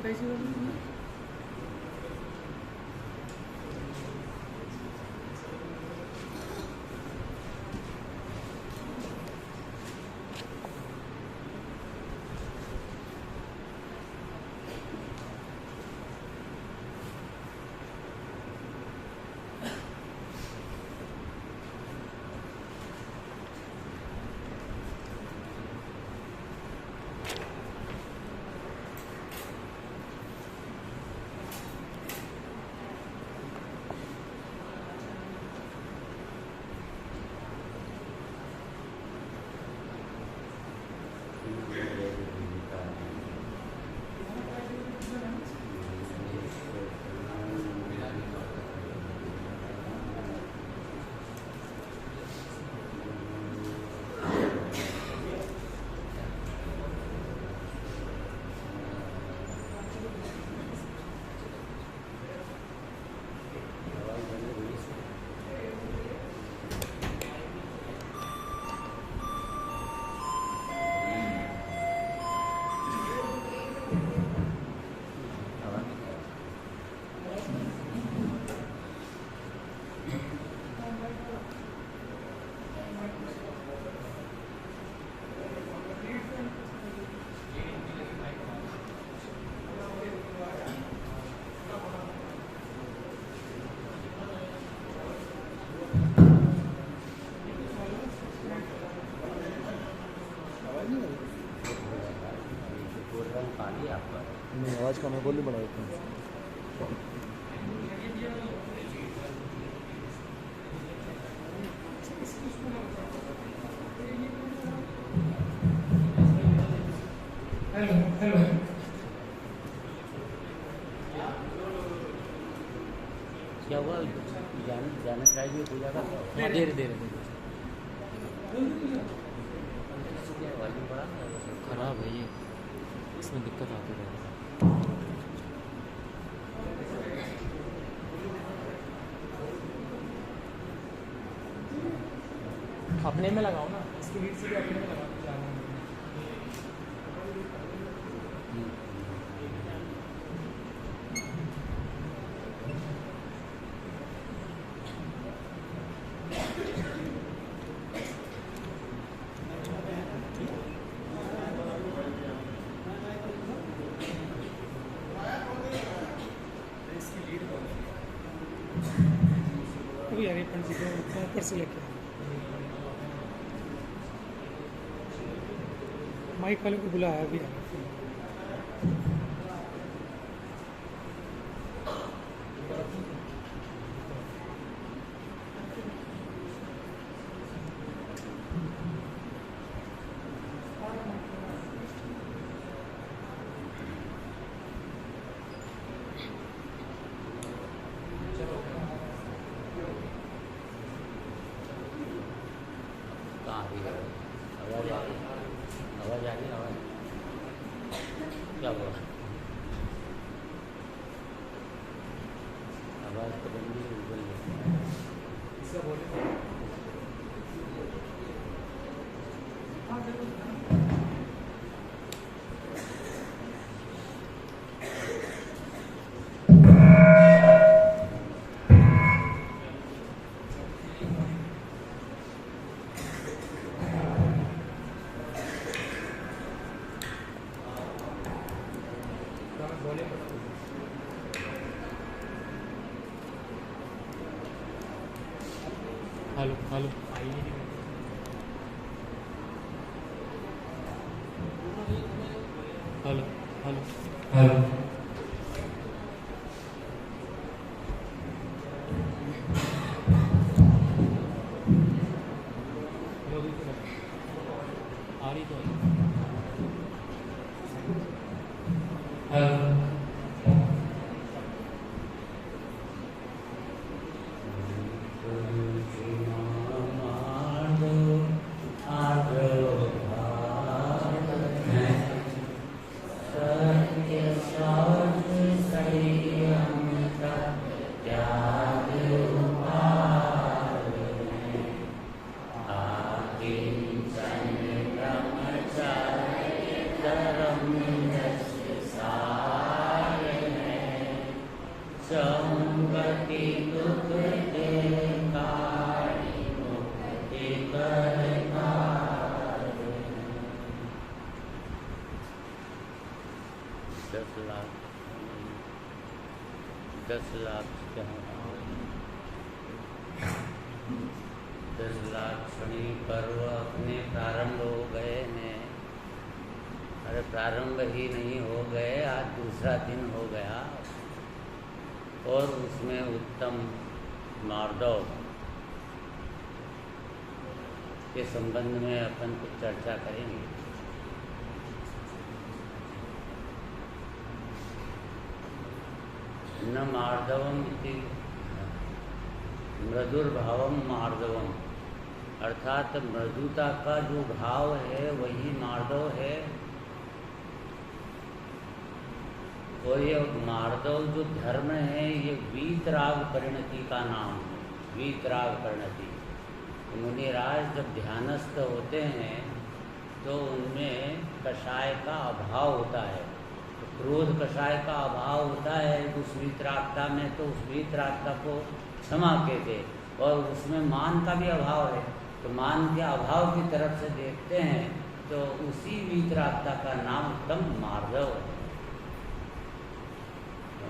नहीं, आवाज़ का मैं वॉल्यूम बढ़ा देता हूँ। हेलो हेलो क्या हुआ? जाना चाहिए पूजा का? हाँ, धीरे धीरे खराब है ये, इसमें दिक्कत आती है। अपने में लगाओ ना, इसकी लीड से भी अपने में लगाओ। अभी यार ये पंडित को ऊपर से लेके माइक वाले को बुलाया अभी आवाज़ आ रही है? आवाज़ क्या हुआ? आवाज़ तो बंद ही गई है। इसका बोले hello hello hello hello hello आ रही तो हेलो दुख के कारी मुक्ति करतारे। 10 लाख 10 लाख क्या 10 लाख शनि पर्व अपने प्रारंभ हो गए हैं। अरे प्रारंभ ही नहीं हो गए, आज दूसरा दिन हो गया और उसमें उत्तम मार्दव के संबंध में अपन कुछ चर्चा करेंगे। न मार्दवम इति मृदुर्भावम मार्दवम, अर्थात मृदुता का जो भाव है वही मार्दव है। और ये मार्दव जो धर्म है ये वीतराग परिणति का नाम है, वीतराग परिणति। मुनिराज जब ध्यानस्थ होते हैं तो उनमें कषाय का अभाव होता है, तो क्रोध कषाय का अभाव होता है उस वीतरागता में, तो उस वीतरागता को क्षमा कहते। और उसमें मान का भी अभाव है, तो मान के अभाव की तरफ से देखते हैं तो उसी वीतरागता का नाम उत्तम मार्दव है।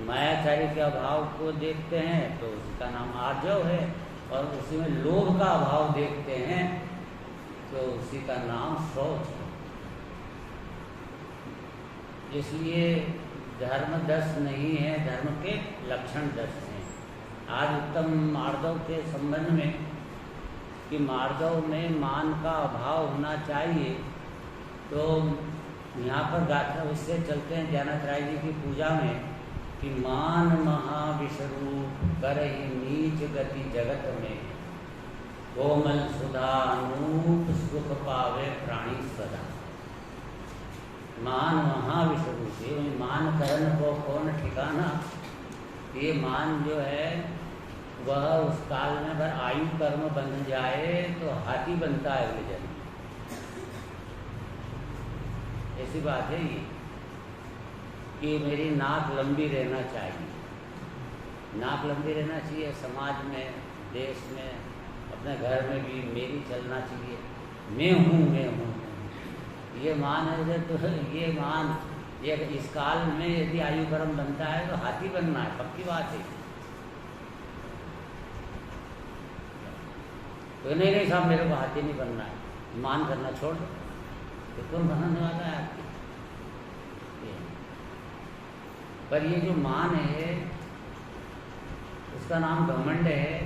मायाचारी के अभाव को देखते हैं तो उसका नाम आर्जव है, और उसी में लोभ का अभाव देखते हैं तो उसी का नाम शौच है। इसलिए धर्म 10 नहीं है, धर्म के लक्षण 10 हैं। आज उत्तम मार्दव के संबंध में कि मार्दव में मान का अभाव होना चाहिए, तो यहाँ पर गाथा उससे चलते हैं ज्ञानत राय जी की पूजा में कि मान महाविषरूप करहि नीच गति जगत में, कोमल सुधा अनूप सुख पावे प्राणी सदा। मान महाविषरूप, ये मान करण को कौन ठिकाना। ये मान जो है वह उस काल में अगर आयु कर्म बन जाए तो हाथी बनता है अगले जन्म। ऐसी बात है ये कि मेरी नाक लंबी रहना चाहिए, नाक लंबी रहना चाहिए, समाज में, देश में, अपने घर में भी मेरी चलना चाहिए। मैं हूँ ये मान है। तो ये मान ये इस काल में यदि आयु कर्म बनता है तो हाथी बनना है, पक्की बात है। तो नहीं साहब मेरे को हाथी नहीं बनना है, मान करना छोड़ दो, तो कौन बनाने वाला है आपकी। पर ये जो मान है उसका नाम घमंड है।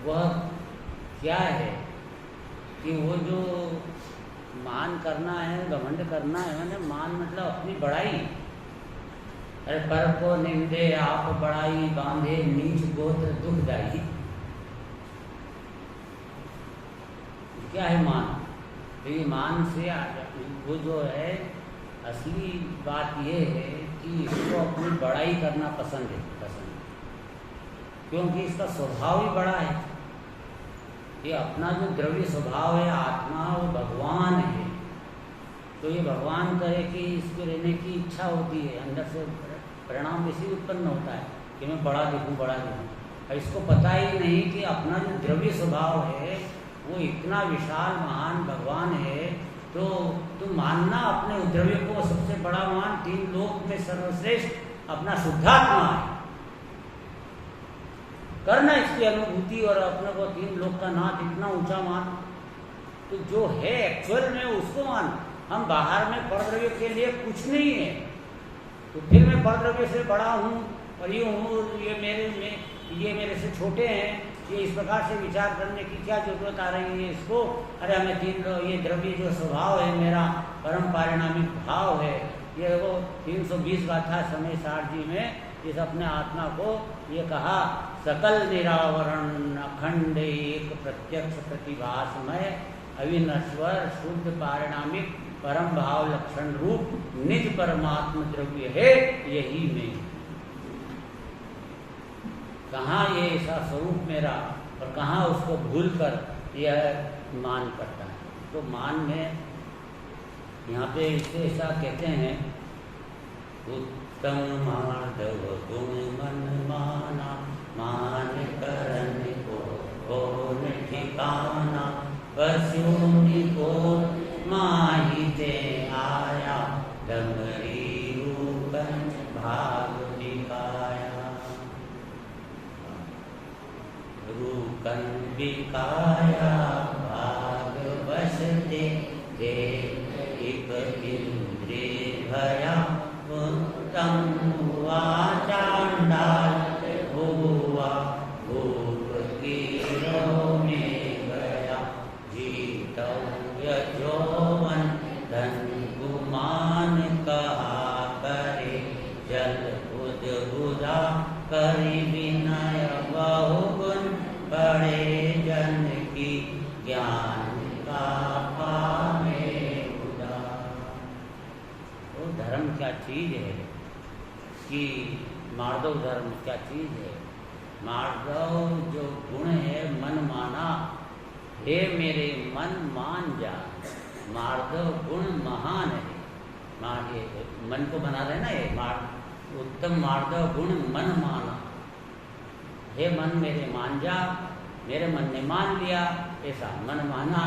वह क्या है कि वो जो मान करना है, घमंड करना है, मैंने मान मतलब अपनी बड़ाई। अरे पर को निंदे आप बड़ाई, बांधे नीच गोत्र दुखदाई। क्या है मान? तो ये मान से वो जो है असली बात ये है कि इसको अपनी बड़ाई करना पसंद है, क्योंकि इसका स्वभाव ही बड़ा है। ये अपना जो द्रव्य स्वभाव है, आत्मा, वो भगवान है। तो ये भगवान करे कि इसको रहने की इच्छा होती है, अंदर से परिणाम इसी उत्पन्न होता है कि मैं बड़ा दिखूं, बड़ा दिखूं। और इसको पता ही नहीं कि अपना जो द्रव्य स्वभाव है वो इतना विशाल महान भगवान है। तो तुम मानना अपने द्रव्य को सबसे बड़ा मान, 3 लोक में सर्वश्रेष्ठ अपना शुद्धात्मा है, करना इसकी अनुभूति और अपने को 3 लोक का नाथ इतना ऊंचा मान। तो जो है एक्चुअल में उसको मान। हम बाहर में परद्रव्य के लिए कुछ नहीं है, तो फिर मैं परद्रव्य से बड़ा हूँ और ये हूँ, ये मेरे से छोटे हैं, ये इस प्रकार से विचार करने की क्या जरूरत आ रही है इसको। अरे हमें 3 ये द्रव्य जो स्वभाव है मेरा, परम पारिणामिक भाव है, ये वो 320 गाथा समय सार जी में इस अपने आत्मा को ये कहा, सकल निरावरण अखंड एक प्रत्यक्ष प्रतिभासमय अविनश्वर शुद्ध पारिणामिक परम भाव लक्षण रूप निज परमात्म द्रव्य है यही में। कहाँ ये ऐसा स्वरूप मेरा और कहाँ उसको भूलकर यह मान करता है। तो मान में यहाँ पे इसे ऐसा कहते हैं उत्तम माधव गुण मन माना, मान करन को कौन ठिकाना, पशुनि को माही ते आया, डमरी रूपन भाग बिकाया। रूपन बिकाया भाग बस दे, एक इंद्रिय भया उत्तम हुआ चांडाल, हुआ भूप कीड़ों में गया, जीतव्य यौवन धन गुमान कहा करे, जल बुध बुधा करी विनय बहुगुण, बड़े जन की ज्ञान का पावे उदार। वो धर्म क्या चीज है कि मार्दव धर्म क्या चीज है? मार्दव जो गुण है मन माना, हे मेरे मन मान जा। मार्दव गुण महान है, मन को बना रहे ना ये उत्तम मार्दव गुण मन माना, हे मन मेरे मान जा, मेरे मन ने मान लिया, ऐसा मन माना।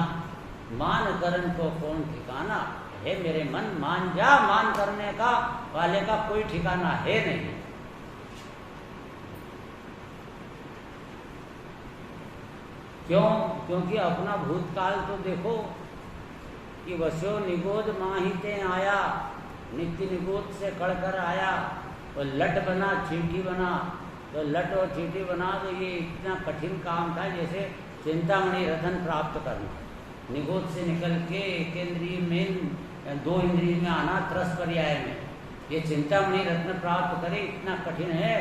मान करन को कौन ठिकाना, हे मेरे मन मान जा, मान करने का वाले का कोई ठिकाना है नहीं। क्यों? क्योंकि अपना भूतकाल तो देखो कि वसो निगोद माहिते आया, नित्य निगोद से कड़कर आया, और लट बना चींटी बना, तो लट और चींटी बना तो ये इतना कठिन काम था जैसे चिंतामणि रतन प्राप्त करना। निगोद से निकल के एक इंद्रिय में दो इंद्रिय में आना, त्रस पर्याय में, ये चिंतामणि रत्न प्राप्त करे इतना कठिन है।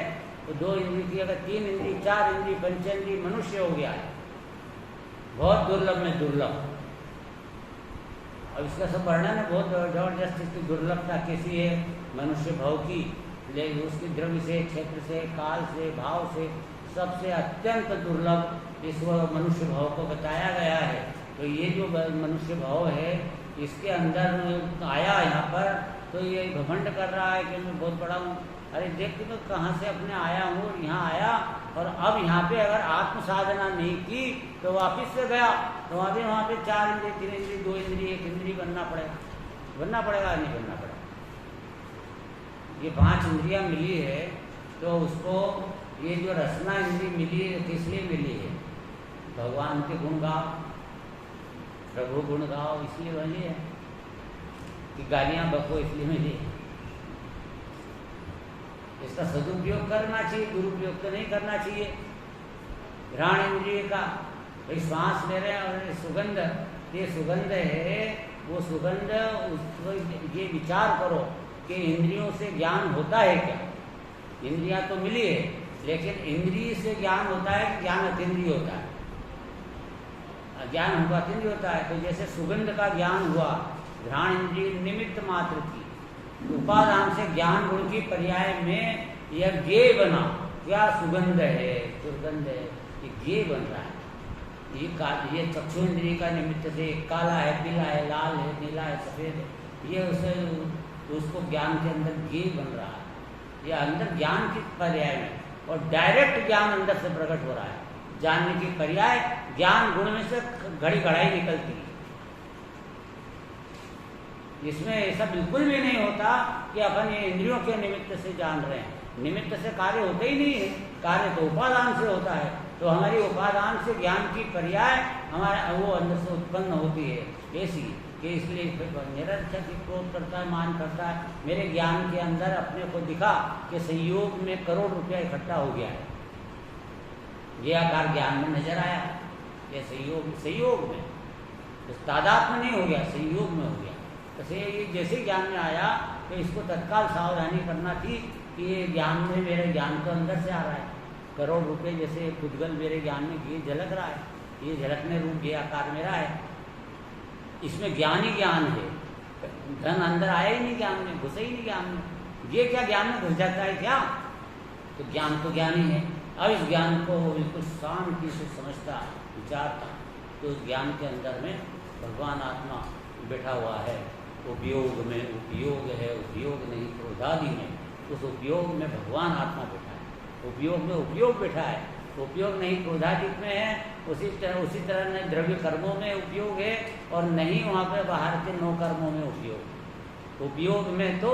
तो दो इंद्रिय की अगर तीन इंद्रिय, चार इंद्रिय, पंचेंद्रिय मनुष्य हो गया है, बहुत दुर्लभ में दुर्लभ। अब इसका सब वर्णन है बहुत जबरदस्त, इसकी दुर्लभता कैसी है मनुष्य भाव की, लेकिन उसकी द्रव्य से, क्षेत्र से, काल से, भाव से सबसे अत्यंत दुर्लभ इस मनुष्य भाव को बताया गया है। तो ये जो मनुष्य भाव है इसके अंदर आया यहाँ पर, तो ये घमंड कर रहा है कि मैं बहुत बड़ा हूँ। अरे देख तो कहाँ से अपने आया हूँ, यहाँ आया और अब यहाँ पे अगर आत्म साधना नहीं की तो वापिस से गया, तो वहाँ पे चार इंद्रिय, तीन इंद्रिय, दो इंद्रिय, एक इंद्रिय बनना पड़ेगा, नहीं बनना पड़ेगा। ये पांच इंद्रियाँ मिली है तो उसको ये जो रसना इंद्रिय मिली है किस लिए मिली है? भगवान के गुण गाओ, प्रभु गुण गाओ, इसलिए मिली है कि गालियाँ बको इसलिए मिली है। इसका सदुपयोग करना चाहिए, दुरुपयोग तो नहीं करना चाहिए। घ्राण इंद्रिय का भाई श्वास ले रहे हैं और सुगंध, ये सुगंध है, वो सुगंध उसको ये विचार करो कि इंद्रियों से ज्ञान होता है क्या? इंद्रियां तो मिली है, लेकिन इंद्रिय से ज्ञान होता है कि ज्ञान अतीन्द्रिय होता है? ज्ञान हमको अतीन्द्रिय होता है। तो जैसे सुगंध का ज्ञान हुआ, घ्राण इंद्रिय निमित्त मात्र की, उपादान से ज्ञान गुण की पर्याय में यह ज्ञेय बना। क्या सुगंध है, दुर्गंध है, ये ज्ञेय बन रहा है। ये चक्षु इंद्रिय का निमित्त से काला है, पीला है, लाल है, नीला है, सफेद है, ये उसे उसको ज्ञान के अंदर ज्ञेय बन रहा है। ये अंदर ज्ञान की पर्याय में, और डायरेक्ट ज्ञान अंदर से प्रकट हो रहा है। जानने की पर्याय ज्ञान गुण में से घड़ी घड़ाई निकलती है। इसमें ऐसा बिल्कुल भी नहीं होता कि अपन ये इंद्रियों के निमित्त से जान रहे हैं। निमित्त से कार्य होता ही नहीं है, कार्य तो उपादान से होता है। तो हमारी उपादान से ज्ञान की पर्याय हमारा वो अंदर से उत्पन्न होती है ऐसी कि इसलिए निरर्थक क्रोध करता है, मान करता है। मेरे ज्ञान के अंदर अपने को दिखा कि संयोग में करोड़ रुपया इकट्ठा हो गया है, ये आकार ज्ञान में नजर आया। ये संयोग में तादाद में नहीं हो गया, संयोग में हो गया। तो ये जैसे ज्ञान में आया तो इसको तत्काल सावधानी करना थी कि ये ज्ञान में, मेरे ज्ञान तो अंदर से आ रहा है। करोड़ रुपए जैसे खुदगल मेरे ज्ञान में ये झलक रहा है, ये झलकने रूप ये आकार मेरा है, इसमें ज्ञान ही ज्ञान है। धन अंदर आया ही नहीं ज्ञान में, घुसे ही नहीं ज्ञान में। ये क्या ज्ञान में घुस जाता है क्या? तो ज्ञान तो ज्ञान ही है। अब इस ज्ञान को बिल्कुल शांति से समझता, विचारता, तो उस ज्ञान के अंदर में भगवान आत्मा बैठा हुआ है। उपयोग में उपयोग है, उपयोग नहीं क्रोधादि में। उस उपयोग में भगवान आत्मा बैठा है, उपयोग में उपयोग बैठा है, उपयोग नहीं क्रोधादिक में है। उसी तरह नहीं द्रव्य कर्मों में उपयोग है और नहीं वहाँ पे बाहर के 9 कर्मों में उपयोग। उपयोग में तो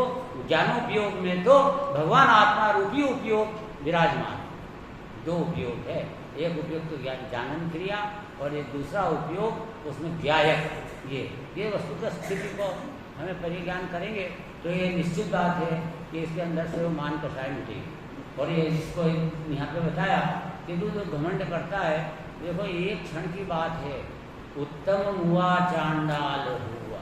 ज्ञानोपयोग में तो भगवान आत्मा रूपी उपयोग विराजमान। 2 उपयोग है, एक उपयोग तो जानन क्रिया और एक दूसरा उपयोग उसमें व्यायक। ये वस्तु का स्थिति को हमें परिज्ञान करेंगे तो ये निश्चित बात है कि इसके अंदर से वो मान कषाय मिटेगी। और ये इसको यहाँ पे बताया कि तू जो घमंड करता है, देखो एक क्षण की बात है, उत्तम हुआ चांडाल हुआ।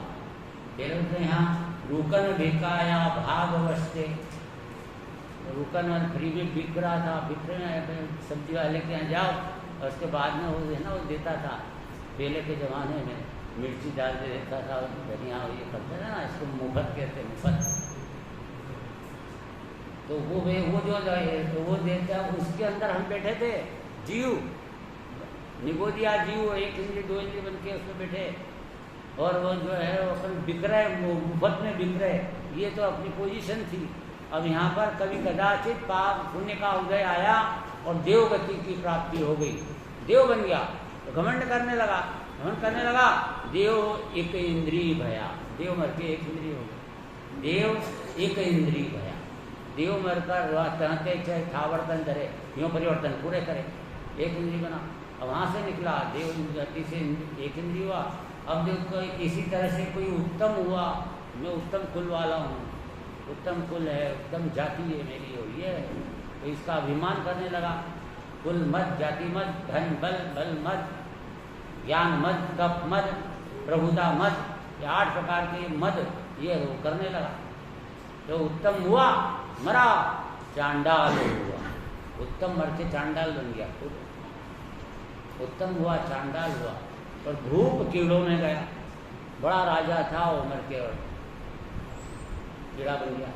पहले यहाँ रुकन भिकाया भागवस्ते, रुकन फ्री में बिक रहा था, बिक रहे सब्जी वाले के यहाँ जाओ और उसके बाद में वो है ना वो देता था। पहले के ज़माने में मिर्ची डाल के देता था, धनिया ये करते थे ना, इसको मुफ्त कहते हैं, मुफ्त। तो वो जो है तो वो देता, उसके अंदर हम बैठे थे, जीव निगोदिया जीव, 1 इंद्री 2 इंद्री बन के उसमें बैठे और वो जो है वो अपन बिक रहे, मुफ्त में बिक रहे। ये तो अपनी पोजीशन थी। अब यहाँ पर कभी कदाचित पाप पुण्य का उदय आया और देवगति की प्राप्ति हो गई, देव बन गया तो घमंड करने लगा, देव 1 इंद्रिय भया, देव मर के 1 इंद्रिय हो गया, देव 1 इंद्रिय भया। देव मरकर तहते चाहे थावर्तन करे, क्यों परिवर्तन पूरे करे, 1 इंद्रिय बना। अब वहाँ से निकला देव गति से 1 इंद्रिय हुआ। अब देखो इसी तरह से कोई उत्तम हुआ, मैं उत्तम कुल वाला हूँ, उत्तम कुल है, उत्तम जाति है मेरी, हो ये है, तो इसका अभिमान करने लगा। कुल मत, जाति मत, धन बल, बल मत, ज्ञान मत, तप मत, प्रभुता मत, ये 8 प्रकार के मद ये वो करने लगा। तो उत्तम हुआ, मरा, चांडाल हुआ। उत्तम मर के चांडाल बन गया, उत्तम हुआ चांडाल हुआ और धूप कीड़ों में गया। बड़ा राजा था वो मर के और कीड़ा बन गया।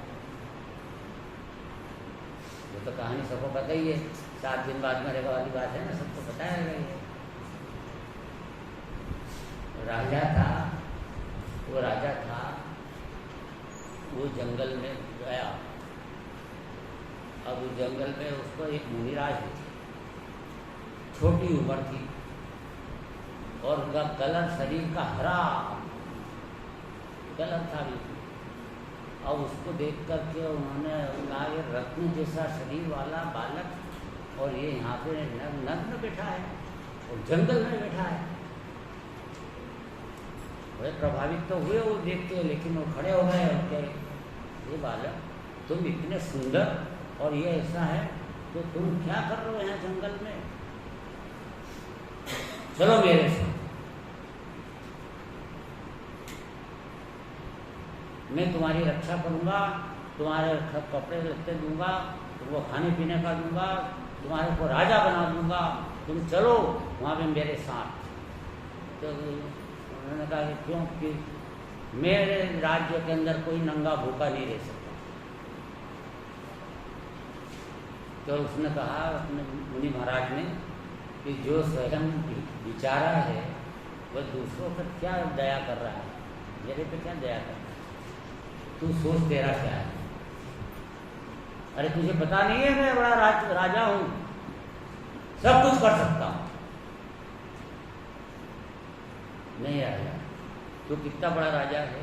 वो तो कहानी सबको पता ही है, 7 दिन बाद मरेगा वाली बात है ना, सबको पता है। राजा था, वो जंगल में गया। अब उस जंगल में उसको एक मुनिराज थी, छोटी उम्र थी और उनका कलर शरीर का हरा कलर था बिल्कुल। अब उसको देख करके उन्होंने कहा ये रत्न जैसा शरीर वाला बालक और ये यहाँ पे नग्न बैठा है और जंगल में बैठा है। बड़े प्रभावित तो हुए वो देख के, लेकिन वो खड़े हो गए और कहे ये बालक तुम इतने सुंदर और ये ऐसा है तो तुम क्या कर रहे हो यहाँ जंगल में, चलो मेरे साथ, मैं तुम्हारी रक्षा करूंगा, तुम्हारे कपड़े लत्ते दूंगा, तुमको खाने पीने का दूंगा, तुम्हारे को राजा बना दूंगा, तुम चलो वहाँ पे मेरे साथ। तो उन्होंने कहा कि क्यों, कि मेरे राज्य के अंदर कोई नंगा भूखा नहीं रह सकता। तो उसने कहा अपने मुनि महाराज ने कि जो स्वयं विचारा है वह दूसरों पर क्या दया कर रहा है, मेरे पे क्या दया कर रहा है, तू सोच तेरा क्या है। अरे तुझे पता नहीं है मैं बड़ा राजा हूँ, सब कुछ कर सकता हूँ। नहीं राजा, तो कितना बड़ा राजा है,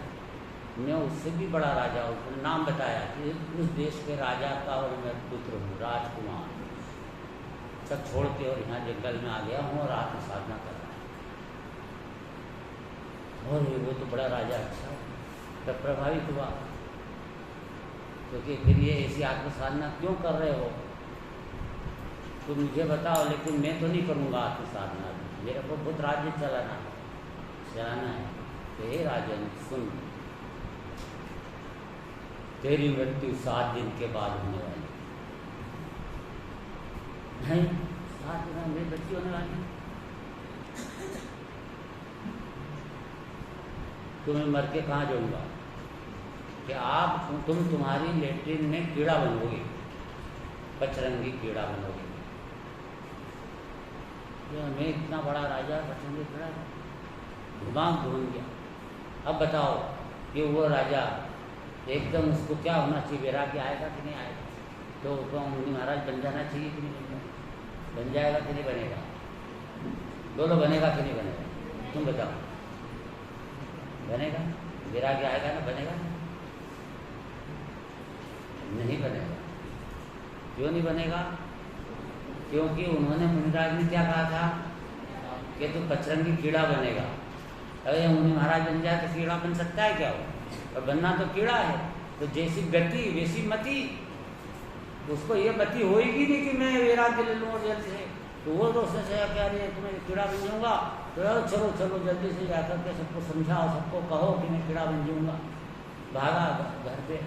मैं उससे भी बड़ा राजा हूँ। तो नाम बताया कि उस देश के राजा का और मैं पुत्र हूँ, राजकुमार। सब छोड़ के और यहाँ जंगल में आ गया हूँ और आत्म साधना कर रहा है। और वो तो बड़ा राजा, अच्छा तब प्रभावित हुआ, क्योंकि फिर ये ऐसी आत्म साधना क्यों कर रहे हो, तुम मुझे बताओ, लेकिन मैं तो नहीं करूँगा आत्म साधना, मेरे को बहुत राज्य चलाना है। तो हे राजन सुन, तेरी मृत्यु 7 दिन के बाद होने वाली नहीं, 7 दिन में मेरी मृत्यु होने वाली। तो मैं मर के कहाँ जाऊँगा कि आप तुम्हारी लेट्रिन में कीड़ा बनोगे, पचरंगी कीड़ा बनोगे। मैं इतना बड़ा राजा, पचरंगी कीड़ा, दिमाग घूम गया। अब बताओ कि वो राजा एकदम उसको क्या होना चाहिए, वैराग्य आएगा कि नहीं आएगा, तो उसको मुनि महाराज बन जाना चाहिए कि नहीं बन जाएगा कि नहीं बनेगा, बोलो बनेगा कि नहीं बनेगा, तुम बताओ, बनेगा, वैराग्य आएगा ना, बनेगा नहीं बनेगा। क्यों नहीं बनेगा? क्योंकि उन्होंने मुनिराज ने क्या कहा था कि तू पचरंगी कीड़ा बनेगा। अरे मुनि महाराज बन जाए तो कीड़ा बन सकता है क्या? वो और बनना तो कीड़ा है। तो जैसी गति वैसी मति, उसको ये मति होएगी नहीं कि मैं वैराग्य ले लूँ और जल्दी से, तो वो तो उसने कहा कि अरे तुम्हें कीड़ा बन जाऊँगा, तो चलो चलो जल्दी से जाकर के सबको समझाओ, सबको कहो कि मैं कीड़ा बन जाऊँगा। भागा घर पे,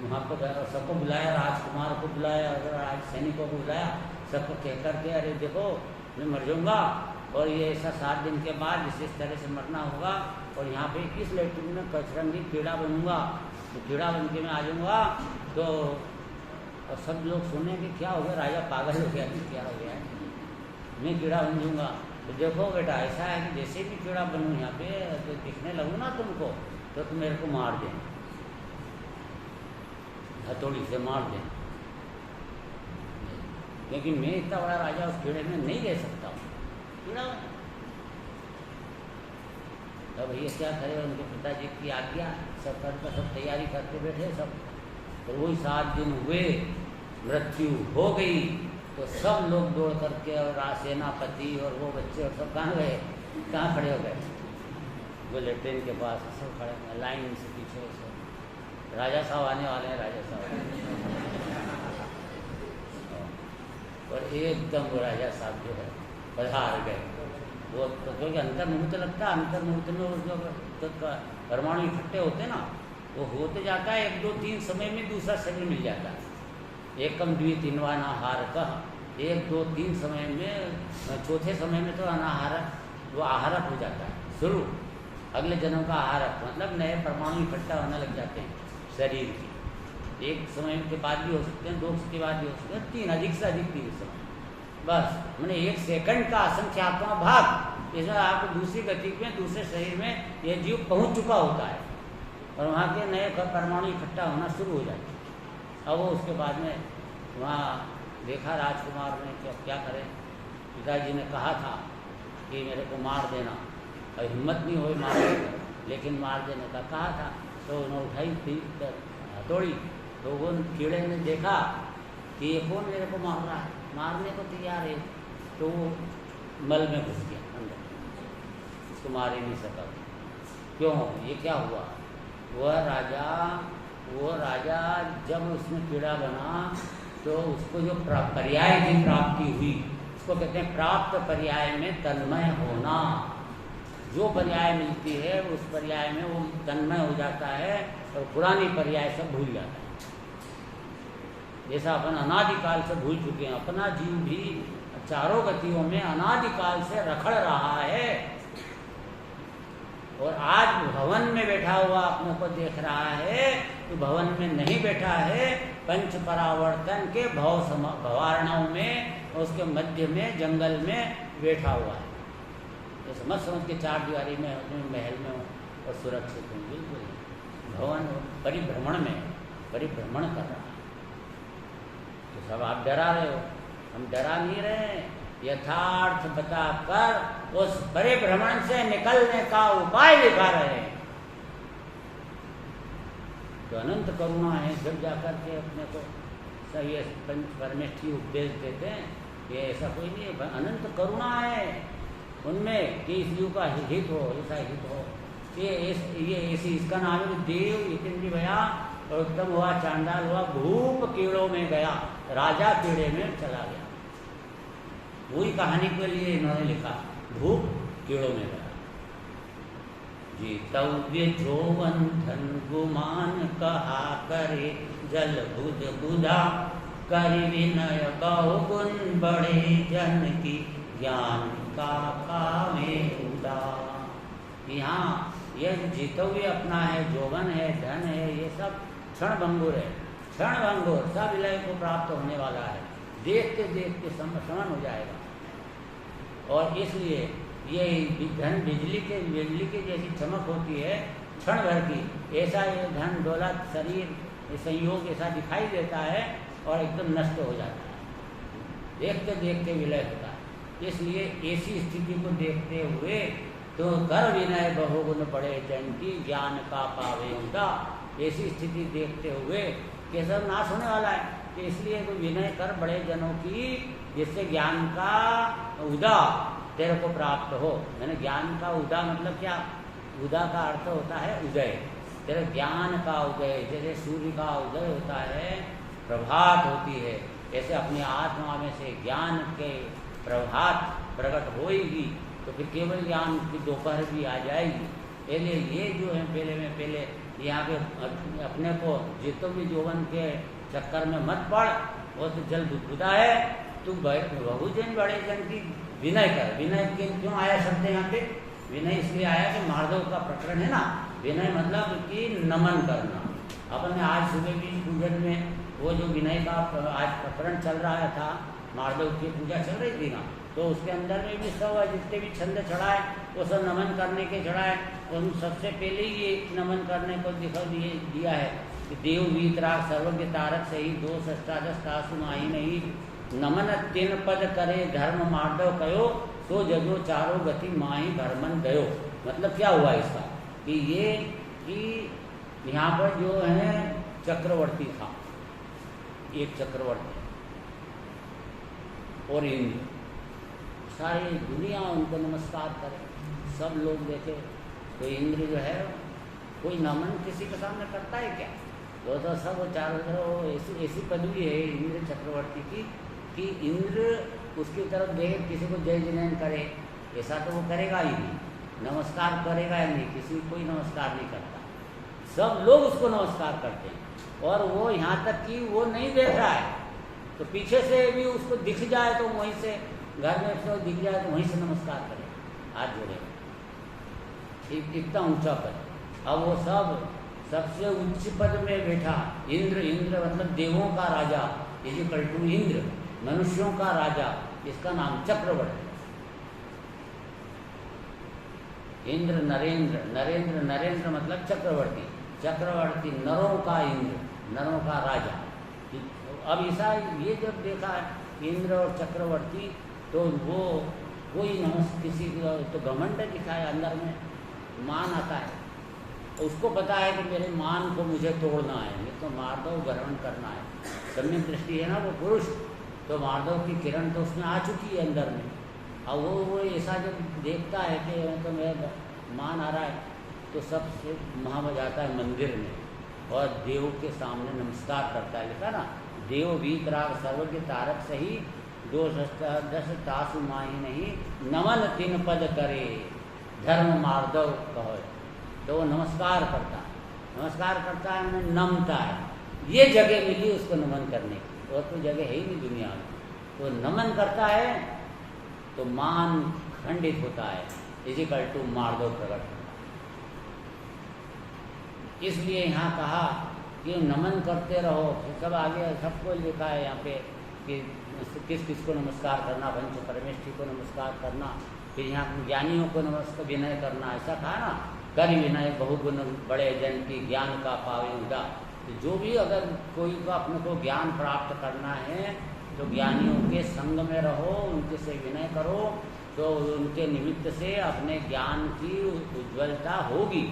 वहाँ पर सबको बुलाया, राजकुमार को बुलाया, राज सैनिकों को बुलाया, सबको कह करके अरे देखो मैं मर जाऊँगा और ये ऐसा 7 दिन के बाद इस तरह से मरना होगा और यहाँ पे इस लैट्रिन में पचरंगी कीड़ा बनूंगा, तो कीड़ा बन के मैं आ जाऊँगा। तो और सब लोग सुने कि क्या हो गया, राजा पागल हो गया कि क्या हो गया, मैं कीड़ा बन जाऊँगा। तो देखो बेटा ऐसा है कि जैसे भी कीड़ा बनूँ यहाँ पे तो दिखने लगूँ ना तुमको, तो तुम मेरे को मार दें, हथौड़ी से मार दें, क्योंकि मैं इतना बड़ा राजा उस कीड़े में नहीं रह सकता हूँ। कीड़ा तो भैया क्या करे, उनके पिताजी की आज्ञा, सब करके सब तैयारी करके बैठे सब। तो वही 7 दिन हुए, मृत्यु हो गई, तो सब लोग दौड़ करके और सेनापति और वो बच्चे और सब कहाँ गए, कहाँ खड़े हो गए, वो लेट्रिन के पास सब खड़े लाइन से पीछे सब। राजा साहब आने वाले हैं, राजा साहब। और एकदम वो राजा साहब जो है पधार गए। वो तो क्योंकि अंतर्मुहूर्त लगता है, अंतर्मुहूर्त में वो जो परमाणु इकट्ठे होते हैं ना, वो होते जाता है 1 2 3 समय में दूसरा शरीर मिल जाता है। एकम द्वि तीनवाना हारकः, 1 2 3 समय में, चौथे समय में तो अनाहारक, वो आहारक हो जाता है शुरू, अगले जन्म का आहारक, मतलब नए परमाणु इकट्ठा होने लग जाते हैं शरीर की। 1 समय के बाद भी हो सकते हैं, 2 के बाद भी हो सकते हैं, 3 अधिक से अधिक 3 समय, बस मैंने 1 सेकंड का असंख्यात्मा भाग, इसमें आपको दूसरी गति में दूसरे शरीर में यह जीव पहुंच चुका होता है और वहाँ के नए परमाणु इकट्ठा होना शुरू हो जाते हैं। अब वो उसके बाद में वहाँ देखा राजकुमार ने कि अब क्या करें, पिताजी ने कहा था कि मेरे को मार देना, और हिम्मत नहीं हुई मारने की, लेकिन मार देने का कहा था। तो उन्होंने उठाई थी हथौड़ी, तो वो कीड़े ने देखा कि ये कौन मेरे को मार रहा है, मारने को तैयार है, तो वो मल में घुस गया अंदर, उसको मार ही नहीं सका। क्यों, ये क्या हुआ? वो राजा जब उसमें कीड़ा बना तो उसको जो पर्याय की प्राप्ति हुई, उसको कहते हैं प्राप्त पर्याय में तन्मय होना। जो पर्याय मिलती है उस पर्याय में वो तन्मय हो जाता है और पुरानी पर्याय सब भूल जाता है। जैसा अपन अनादिकाल से भूल चुके हैं, अपना जीव भी चारों गतियों में अनादिकाल से रखड़ रहा है और आज भवन में बैठा हुआ अपने को देख रहा है, तो भवन में नहीं बैठा है, पंच परावर्तन के भवारणाओं में, उसके मध्य में जंगल में बैठा हुआ है। तो समझ के 4 दीवारी में महल में और सुरक्षित हूँ, बिल्कुल भवन परिभ्रमण कर रहा है। तो सब आप डरा रहे हो, हम डरा नहीं रहे, यथार्थ बताकर उस परिभ्रमण से निकलने का उपाय दिखा रहे हैं। तो अनंत करुणा है, जब जाकर के अपने को ये परमेष्ठी उपदेश देते हैं, ये ऐसा कोई नहीं है, अनंत करुणा है उनमें कि इस जीव का हित हो, ऐसा हित हो। ये ऐसी, इसका नाम है देव इतनी भया और उत्तम हुआ, चांडाल हुआ, भूप कीड़ों में गया, राजा कीड़े में चला गया। वही कहानी के लिए इन्होंने लिखा, भूप कीड़ों में गया। जीतव्य जोवंथन गुमान कहा करे, जल बुध बुधा कर विनय बहुगुण बड़े, जन की ज्ञान का पावे उदा। यहाँ यह जीतव्य अपना है, जोवन है, धन है, ये सब क्षण भंगुर है, क्षण भंगुर, सब विलय को प्राप्त होने वाला है, देखते देखते समन हो जाएगा। और इसलिए ये धन बिजली के जैसी चमक होती है, क्षण भर की, ऐसा ये धन दौलत शरीर ये संयोग ऐसा दिखाई देता है और एकदम नष्ट हो जाता है, देखते देखते विलय होता है। इसलिए ऐसी स्थिति को देखते हुए तो कर विनय बहुगुण बड़े जन की ज्ञान का पावे उदा, ऐसी स्थिति देखते हुए कि सब नाश होने वाला है, कि इसलिए तो विनय कर बड़े जनों की, जिससे ज्ञान का उदा तेरे को प्राप्त हो। मैंने ज्ञान का उदा मतलब क्या? उदा का अर्थ होता है उदय, तेरे ज्ञान का उदय। जैसे सूर्य का उदय होता है, प्रभात होती है, ऐसे अपनी आत्मा में से ज्ञान के प्रभात प्रकट होएगी, तो फिर केवल ज्ञान की दोपहर भी आ जाएगी। इसलिए ये जो है पहले यहाँ पे अपने को जितो भी यौवन के चक्कर में मत पड़, वो तो जल बुदबुदा है। तू बहुजन बड़े जन की विनय कर। विनय के क्यों आया शब्द यहाँ पे? विनय इसलिए आया कि माधव का प्रकरण है ना, विनय मतलब कि नमन करना। अपन ने आज सुबह भी पूजन में वो जो विनय का आज प्रकरण चल रहा था, माधव की पूजा चल रही थी ना, तो उसके अंदर में भी सब जितने भी छंद चढ़ाए वो सब नमन करने के चढ़ाए। उन सबसे पहले ही ये नमन करने को दिया है कि देव वीतराग सर्वज्ञ तारक सही दोष अष्टादश तासु माही नहीं, नमन तीन पद करे धर्म मार्दव कयो, सो जजो चारो गति माही धर्मन गयो। मतलब क्या हुआ इसका कि ये कि यहाँ पर जो है चक्रवर्ती था, एक चक्रवर्ती और इंद्र, सारी दुनिया उनको नमस्कार करे, सब लोग देखे। तो इंद्र जो है कोई नमन किसी के सामने करता है क्या? तो सब चारों तरफ ऐसी पदवी है इंद्र चक्रवर्ती की कि इंद्र उसकी तरफ देख किसी को जय जयन करे, ऐसा तो वो करेगा ही नहीं, नमस्कार करेगा ही नहीं, किसी कोई नमस्कार नहीं करता, सब लोग उसको नमस्कार करते हैं। और वो यहाँ तक कि वो नहीं देख रहा है तो पीछे से भी उसको दिख जाए तो वहीं से, घर में से दिख जाए तो वहीं से नमस्कार करे, हाथ जोड़े, इतना ऊंचा पद। अब वो सबसे उच्च पद में बैठा इंद्र, इंद्र मतलब देवों का राजा, इक्वल टू इंद्र मनुष्यों का राजा, इसका नाम चक्रवर्ती। इंद्र नरेंद्र, नरेंद्र नरेंद्र मतलब चक्रवर्ती, चक्रवर्ती नरों का इंद्र, नरों का राजा। अब ऐसा ये जब देखा इंद्र और चक्रवर्ती तो वो कोई किसी तो घमंड दिखाए, अंदर में मान आता है, उसको पता है कि मेरे मान को मुझे तोड़ना है, ये तो मार्दव ग्रहण करना है। सम्यक दृष्टि है ना वो पुरुष, तो मार्दव की किरण तो उसमें आ चुकी है अंदर में। अब वो ऐसा जब देखता है कि तो मेरा मान आ रहा है, तो सबसे वहाँ में जाता है मंदिर में और देव के सामने नमस्कार करता है। लिखा ना, देव वीतराग सर्वज्ञ तारक सही दोष दस तासु माही नहीं, नमन तीन पद करे धर्म मार्दव कहो। तो वो नमस्कार करता है, उन्हें नमता है। ये जगह मिली उसको नमन करने की, और कोई जगह है ही नहीं दुनिया में। तो नमन करता है तो मान खंडित होता है, इजिकल टू मार्दव प्रकट। इसलिए यहाँ कहा कि नमन करते रहो। सब आगे सबको लिखा है यहाँ पे कि किस किस को नमस्कार करना, पंच परमेष्ठी को नमस्कार करना, फिर यहाँ ज्ञानियों को नमस्कार विनय करना, ऐसा कहा ना, कर विनय बहुगुण बड़े जन की ज्ञान का पावे उदा। तो जो भी अगर कोई को अपने को ज्ञान प्राप्त करना है तो ज्ञानियों के संग में रहो, उनके से विनय करो, तो उनके निमित्त से अपने ज्ञान की उज्ज्वलता होगी,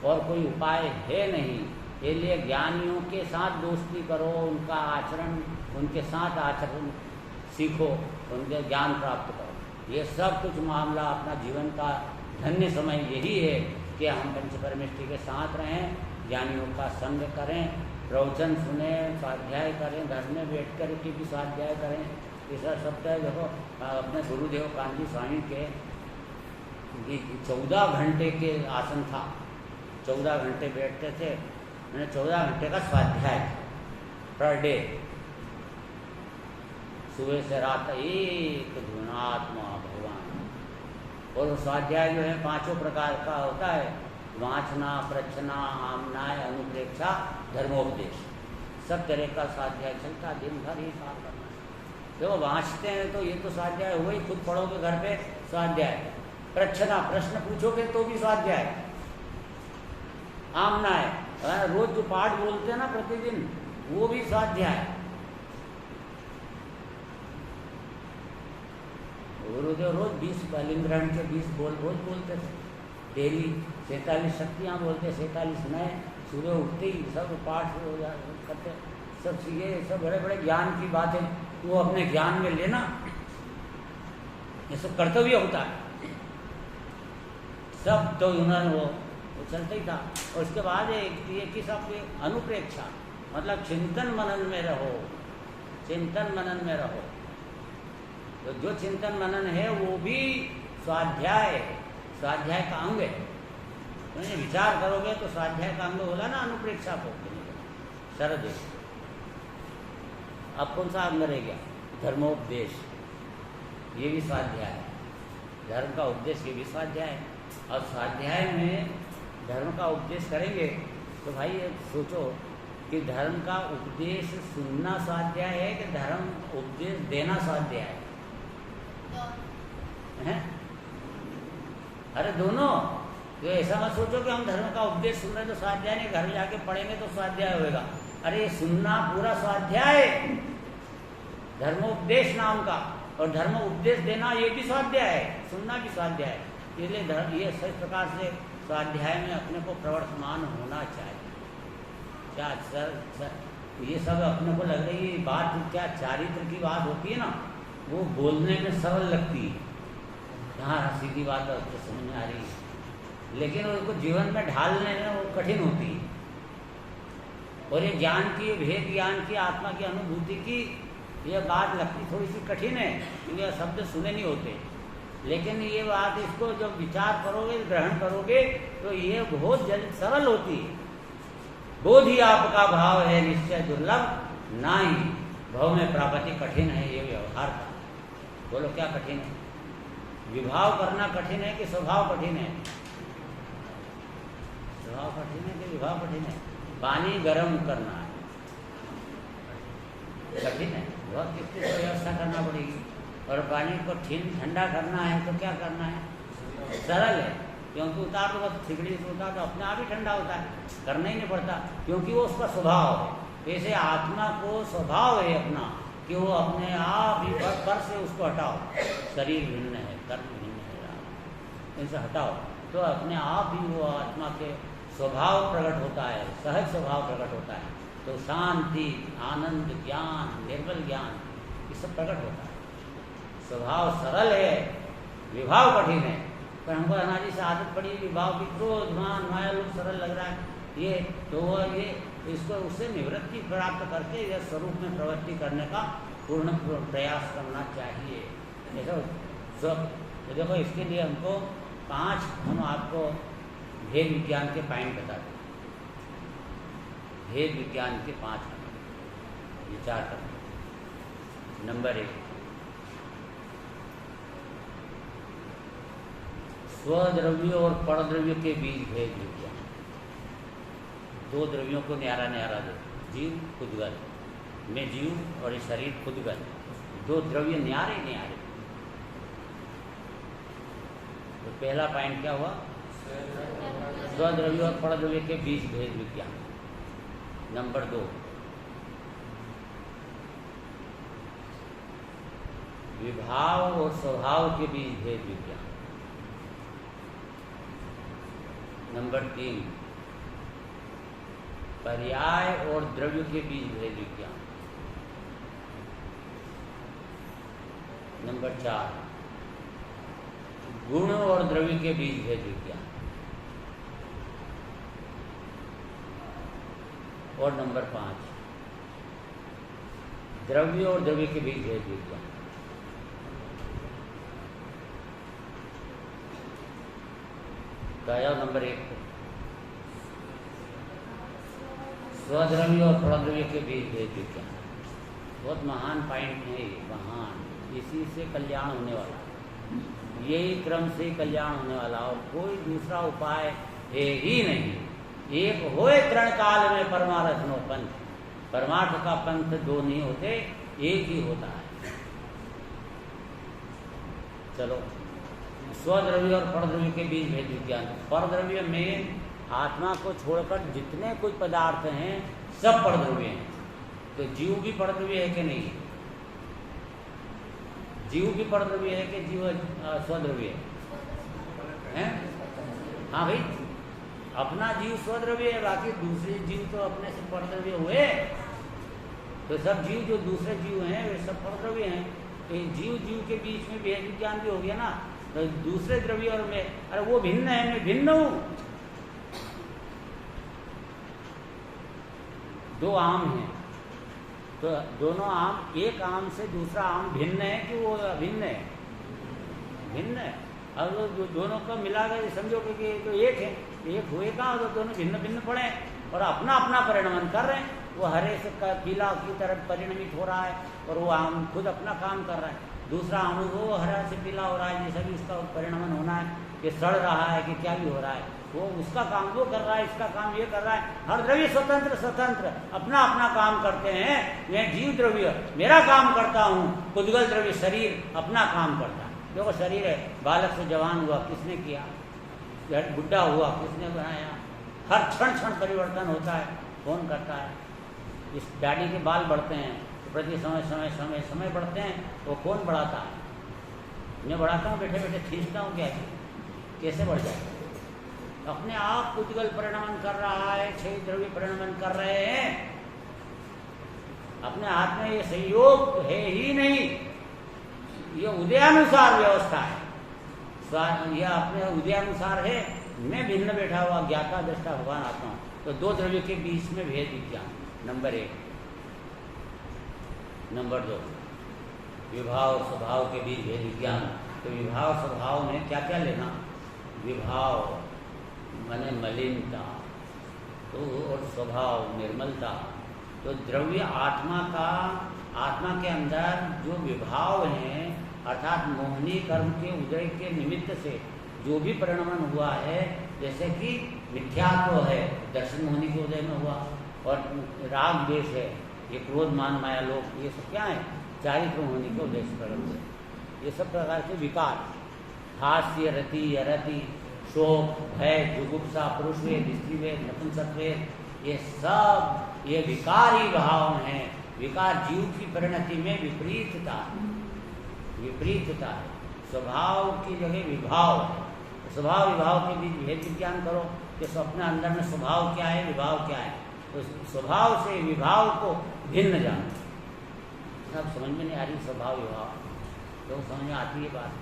और कोई उपाय है नहीं। इसलिए ज्ञानियों के साथ दोस्ती करो, उनका आचरण, उनके साथ आचरण सीखो, उनके ज्ञान प्राप्त करो। ये सब कुछ मामला अपना जीवन का धन्य समय यही है कि हम पंच परमेष्ठी के साथ रहें, ज्ञानियों का संग करें, प्रवचन सुने, स्वाध्याय करें, घर में बैठ कर के भी स्वाध्याय करें। ऐसा शब्द है, देखो अपने गुरुदेव कांजी स्वामी के 14 घंटे के आसन था, 14 घंटे बैठते थे, मैंने 14 घंटे का स्वाध्याय पर डे, सुबह से रात एक धुनात्मा भगवान। और स्वाध्याय जो है 5 प्रकार का होता है, वाचना, प्रचना, आमनाय, अनुप्रेक्षा, धर्मोपदेश, सब तरह का स्वाध्याय चलता, दिन भर ही काम करना। देखो वाँचते हैं तो ये तो स्वाध्याय हुआ ही, खुद पढ़ोगे घर पे स्वाध्याय। प्रचना, प्रश्न पूछोगे तो भी स्वाध्याय, आमना है। रोज जो पाठ बोलते हैं ना प्रतिदिन, वो भी स्वाध्याय है। गुरुदेव रोज 20 लिंग ग्रहण के 20 बोल रोज बोलते थे डेली। 47 शक्तियाँ बोलते, 47 नए। सुबह उठते ही सब पाठ हो करते, सब सीखे, सब बड़े बड़े ज्ञान की बातें वो अपने ज्ञान में लेना, ये सब कर्तव्य होता है सब। तो उन्होंने वो चलता ही था। और उसके बाद एक ही सब अनुप्रेक्षा, मतलब चिंतन मनन में रहो, चिंतन मनन में रहो। तो जो चिंतन मनन है वो भी स्वाध्याय है, स्वाध्याय का अंग है। तो विचार करोगे तो स्वाध्याय का अंग बोला ना अनुप्रेक्षा को, शरद। अब कौन सा अंग रह गया? धर्मोपदेश, ये भी स्वाध्याय है। धर्म का उपदेश ये भी स्वाध्याय है। और स्वाध्याय में धर्म का उपदेश करेंगे तो भाई ये सोचो कि धर्म का उपदेश सुनना स्वाध्याय है कि धर्म उपदेश देना स्वाध्याय है? अरे दोनों। तो ऐसा मत सोचो कि हम धर्म का उपदेश सुन रहे तो स्वाध्याय नहीं, घर जाके पढ़ेंगे तो स्वाध्याय होएगा। अरे सुनना पूरा स्वाध्याय है, धर्मोपदेश नाम का। और धर्म उपदेश देना ये भी स्वाध्याय है, सुनना भी स्वाध्याय है। इसलिए धर्म ये सही प्रकार से स्वाध्याय में अपने को प्रवर्तमान होना चाहिए। क्या सर ये सब अपने को लग रही है बात, क्या चारित्र की बात होती है ना, वो बोलने में सरल लगती है। हाँ सीधी बात है तो समझ में आ रही है, लेकिन उसको जीवन में ढालने में वो कठिन होती है। और ये ज्ञान की, भेद ज्ञान की, आत्मा की अनुभूति की ये बात लगती थोड़ी सी कठिन है, क्योंकि शब्द सुने नहीं होते। लेकिन ये बात, इसको जब विचार करोगे, ग्रहण करोगे तो ये बहुत जल्द सरल होती है। बोध ही आपका भाव है निश्चय दुर्लभ नाही, भाव में प्राप्ति कठिन है ये व्यवहार का। बोलो क्या कठिन है? विभाव करना कठिन है कि स्वभाव कठिन है? स्वभाव कठिन है कि विभाव कठिन है? पानी गर्म करना है कठिन है, बहुत किसी को व्यवस्था करना पड़ेगी। और पानी को ठंडा करना है तो क्या करना है? सरल है, क्योंकि उतार तो बस सिगड़ी से उतार तो अपने आप ही ठंडा होता है, करना ही नहीं पड़ता, क्योंकि वो उसका स्वभाव है। ऐसे आत्मा को स्वभाव है अपना कि वो अपने आप ही पर से उसको हटाओ। शरीर भिन्न है, कर्म भिन्न है, इनसे हटाओ तो अपने आप ही वो आत्मा के स्वभाव प्रकट होता है, सहज स्वभाव प्रकट होता है। तो शांति, आनंद, ज्ञान, निर्मल ज्ञान ये सब प्रकट होता है। स्वभाव सरल है, विभाव कठिन है। पर हमको अनादि से आदत पड़ी विभाव की, क्रोध, मान, माया लोग सरल लग रहा है ये, तो वो ये इसको उससे निवृत्ति प्राप्त करके यह स्वरूप में प्रवृत्ति करने का पूर्ण प्रयास करना चाहिए। तो देखो इसके लिए हमको 5 हम आपको भेद विज्ञान के पॉइंट बताते हैं। भेद विज्ञान के 5 विचार करना। नंबर 1, स्वद्रव्य और परद्रव्य के बीच भेद विज्ञान। 2 द्रव्यों को न्यारा न्यारा दो, जीव खुदगल, मैं जीव और ये शरीर खुदगल, 2 द्रव्य न्यारे न्यारे। तो पहला पॉइंट क्या हुआ? स्वद्रव्य और परद्रव्य के बीच भेद विज्ञान। नंबर 2, विभाव और स्वभाव के बीच भेद विज्ञान। नंबर 3, पर्याय और द्रव्य के बीच भेद विज्ञान। नंबर 4, गुण और द्रव्य के बीच भेद विज्ञान। और नंबर 5, द्रव्य और द्रव्य के बीच भेद विज्ञान। तो नंबर 1 स्वद्रव्य और परद्रव्य के बीच भेद विज्ञान। बहुत महान पॉइंट है ये, महान। इसी से कल्याण होने वाला, यही क्रम से कल्याण होने वाला, और कोई दूसरा उपाय है ही नहीं। एक होए तृण काल में परमार्थ नो पंथ, परमार्थ का पंथ 2 नहीं होते, एक ही होता है। चलो, स्वद्रव्य और परद्रव्य के बीच भेद विज्ञान। परद्रव्य में आत्मा को छोड़कर जितने कोई पदार्थ हैं सब परद्रव्य हैं। तो जीव भी परद्रव्य है कि नहीं? जीव भी परद्रव्य है कि जीव स्वद्रव्य है? हाँ भाई, अपना जीव स्वद्रव्य है, बाकी दूसरे जीव तो अपने से परद्रव्य हुए। तो सब जीव जो दूसरे जीव हैं वे सब परद्रव्य हैं। तो जीव जीव के बीच में भेद विज्ञान भी हो गया ना। तो दूसरे द्रव्य और मैं, अरे वो भिन्न है, मैं भिन्न हूं। दो आम हैं, तो दोनों आम, एक आम से दूसरा आम भिन्न है कि वो अभिन्न है? भिन्न है। अब वो दोनों को मिला कर समझो कि तो एक है, एक हुए कहाँ, तो दोनों भिन्न भिन्न पड़े और अपना अपना परिणमन कर रहे हैं। वो हरे से पीला की तरफ परिणमित हो रहा है और वो आम खुद अपना काम कर रहा है। दूसरा आम वो हरा से पीला हो रहा है, जैसा भी उसका परिणमन होना है, कि सड़ रहा है कि क्या भी हो रहा है, वो उसका काम वो कर रहा है, इसका काम ये कर रहा है। हर द्रव्य स्वतंत्र स्वतंत्र अपना अपना काम करते हैं। मैं जीव द्रव्य मेरा काम करता हूँ, पुद्गल द्रव्य शरीर अपना काम करता है। देखो शरीर है, बालक से जवान हुआ किसने किया? बुढ़ा हुआ किसने बनाया? हर क्षण क्षण परिवर्तन होता है, कौन करता है? इस दाढ़ी के बाल बढ़ते हैं तो प्रति समय समय समय समय बढ़ते हैं, वो कौन बढ़ाता है? मैं बढ़ाता हूँ, बैठे बैठे खींचता हूँ, क्या कैसे बढ़ जाए? अपने आप पुद्गल परिणमन कर रहा है, छह द्रव्य परिणमन कर रहे हैं। अपने हाथ में ये संयोग है ही नहीं, ये उदयानुसार व्यवस्था है। यह अपने उदयानुसार है। मैं भिन्न बैठा हुआ ज्ञाता दृष्टा भगवान आता हूँ। तो दो द्रव्य के बीच में भेद विज्ञान नंबर 1। नंबर 2, विभाव और स्वभाव के बीच भेद विज्ञान। तो विभाव स्वभाव में क्या क्या लेना? विभाव माने मलिनता, तो और स्वभाव निर्मलता। तो द्रव्य आत्मा का, आत्मा के अंदर जो विभाव हैं, अर्थात मोहनी कर्म के उदय के निमित्त से जो भी परिणमन हुआ है, जैसे कि मिथ्यात्व है, दर्शन मोहनी के उदय में हुआ, और राग द्वेष है, ये क्रोध मान माया लोभ, ये सब क्या है? चारित्र मोहनी के उदय से प्रकट हुए। ये सब प्रकार के विकार, हास्य, रति, अरति, शोक, भय, जुगुप्सा, पुरुषवेद, स्त्रीवेद, नपुंसकवेद, ये सब ये विकारी भाव हैं। विकार जीव की परिणति में विपरीतता है, विपरीतता है। स्वभाव की जगह विभाव है। स्वभाव विभाव के बीच भेद विज्ञान करो कि अपने अंदर में स्वभाव क्या है, विभाव क्या है। तो स्वभाव से विभाव को भिन्न जानो। अब समझ में नहीं आ रही स्वभाव विभाव, तो समझ में आती है बात,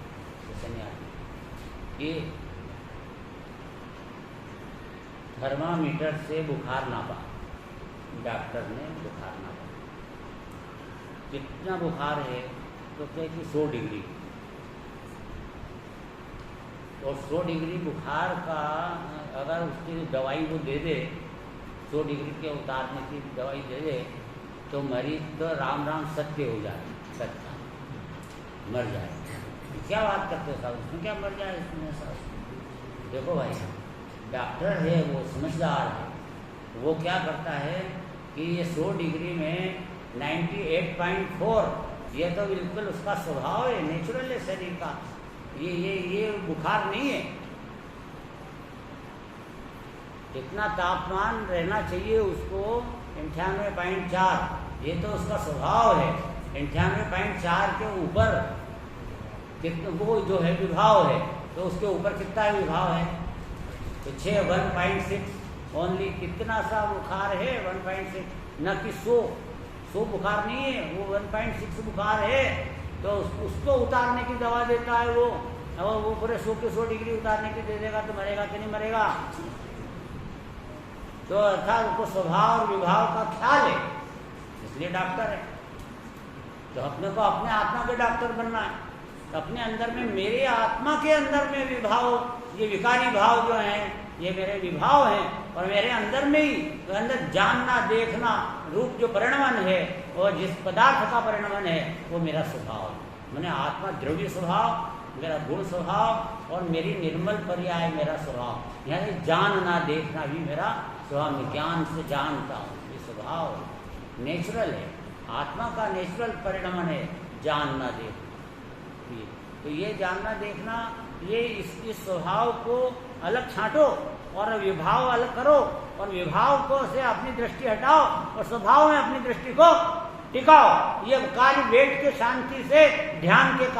जैसे नहीं आती। ये थर्मामीटर से बुखार नापा, डॉक्टर ने बुखार नापा, कितना बुखार है? तो क्या कि 100 डिग्री। और 100 डिग्री बुखार का अगर उसकी दवाई वो दे दे, 100 डिग्री के उतारने की दवाई दे दे, तो मरीज तो राम राम सत्य हो जाए, सत्य मर जाए। क्या बात करते हो साहब, उसमें क्या मर जाए इसमें साहब? देखो भाई, डॉक्टर है, वो समझदार है, वो क्या करता है कि ये 100 डिग्री में 98.4, ये तो बिल्कुल उसका स्वभाव है, नेचुरल है शरीर का। ये बुखार नहीं है। कितना तापमान रहना चाहिए उसको? 98.4, ये तो उसका स्वभाव है। 98.4 के ऊपर कितना वो जो है विभाव है, तो उसके ऊपर कितना है विभाव है? तो 1.6 ओनली। कितना सा बुखार है? 1.6, न कि 100 बुखार नहीं है, वो 1.6 बुखार है। तो उसको उतारने की दवा देता है वो, और वो पूरे 100 के 100 डिग्री उतारने की दे देगा तो मरेगा कि नहीं मरेगा? तो अर्थात उसको स्वभाव और विभाव का ख्याल है, इसलिए डॉक्टर है। तो अपने को अपने आत्मा के डॉक्टर बनना है। तो अपने अंदर में, मेरे आत्मा के अंदर में विभाव, ये विकारी भाव जो हैं, ये मेरे विभाव हैं, और मेरे अंदर में ही तो अंदर जानना, देखना, रूप जो परिणमन है, और जिस पदार्थ का परिणमन है, वो मेरा स्वभाव है। मैंने आत्मा द्रव्य स्वभाव, मेरा गुण स्वभाव, और मेरी निर्मल पर्याय मेरा स्वभाव। यानी जानना देखना भी मेरा स्वभाव, मैं ज्ञान से जानता हूँ, ये स्वभाव नेचुरल है। आत्मा का नेचुरल परिणमन है जानना देखना। तो ये जानना देखना, ये इस स्वभाव को अलग छांटो और विभाव अलग करो और विभाव को से अपनी दृष्टि हटाओ और स्वभाव में अपनी दृष्टि को टिकाओ। ये कार्य बैठ के शांति से ध्यान के कार्य